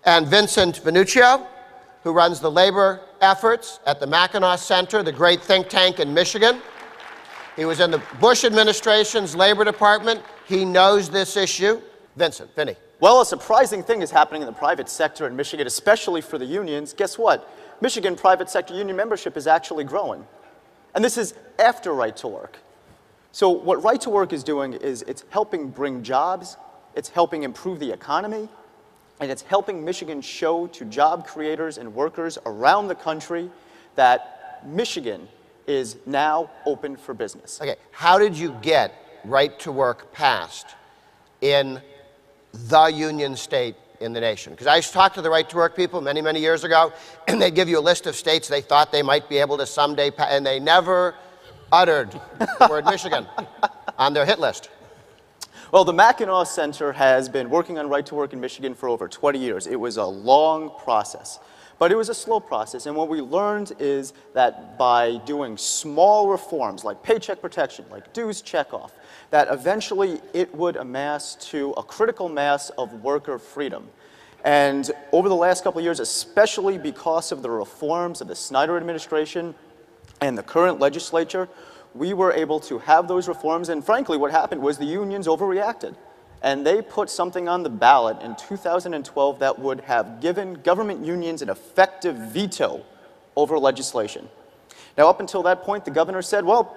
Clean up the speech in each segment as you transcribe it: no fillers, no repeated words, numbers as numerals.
And Vincent Venuccio, who runs the labor efforts at the Mackinac Center, the great think tank in Michigan. He was in the Bush administration's Labor Department. He knows this issue. Vincent, Vinny. Well, a surprising thing is happening in the private sector in Michigan, especially for the unions. Guess what? Michigan private sector union membership is actually growing. And this is after Right to Work. So what Right to Work is doing is it's helping bring jobs, it's helping improve the economy, and it's helping Michigan show to job creators and workers around the country that Michigan is now open for business. Okay, how did you get Right to Work passed in the union state in the nation? Because I used to talk to the Right to Work people many, many years ago, and they'd give you a list of states they thought they might be able to someday pass, and they never uttered the word Michigan on their hit list. Well, the Mackinac Center has been working on Right to Work in Michigan for over 20 years. It was a long process, but it was a slow process. And what we learned is that by doing small reforms like paycheck protection, like dues checkoff, that eventually it would amass to a critical mass of worker freedom. And over the last couple of years, especially because of the reforms of the Snyder administration and the current legislature, we were able to have those reforms, and frankly, what happened was the unions overreacted. And they put something on the ballot in 2012 that would have given government unions an effective veto over legislation. Now, up until that point, the governor said, well,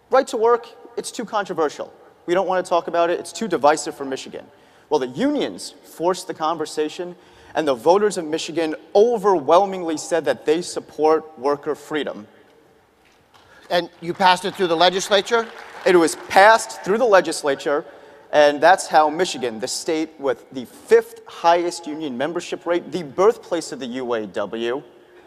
Right to Work, it's too controversial. We don't want to talk about it. It's too divisive for Michigan. Well, the unions forced the conversation, and the voters of Michigan overwhelmingly said that they support worker freedom. And you passed it through the legislature? It was passed through the legislature, and that's how Michigan, the state with the 5th highest union membership rate, the birthplace of the UAW,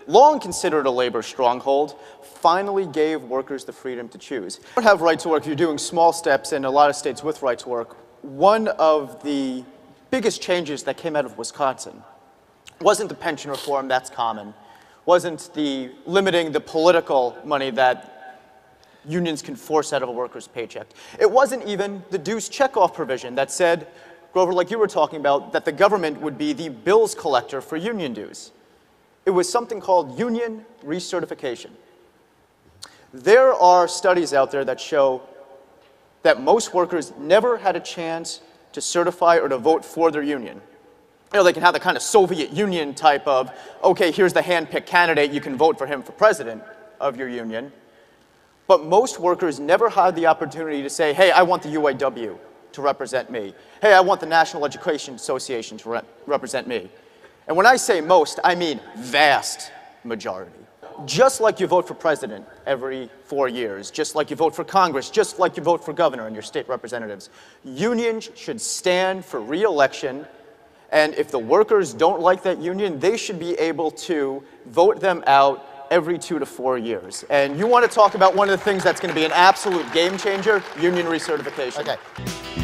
long considered a labor stronghold, finally gave workers the freedom to choose. You don't have Right to Work, you're doing small steps in a lot of states with Right to Work. One of the biggest changes that came out of Wisconsin wasn't the pension reform, that's common, wasn't the limiting the political money that unions can force out of a worker's paycheck. It wasn't even the dues checkoff provision that said, Grover, like you were talking about, that the government would be the bills collector for union dues. It was something called union recertification. There are studies out there that show that most workers never had a chance to certify or to vote for their union. You know, they can have the kind of Soviet Union type of, okay, here's the hand-picked candidate, you can vote for him for president of your union. But most workers never had the opportunity to say, hey, I want the UAW to represent me. Hey, I want the National Education Association to represent me. And when I say most, I mean vast majority. Just like you vote for president every 4 years, just like you vote for Congress, just like you vote for governor and your state representatives, unions should stand for re-election, and if the workers don't like that union, they should be able to vote them out every 2 to 4 years. And you want to talk about one of the things that's going to be an absolute game changer? Union recertification. Okay.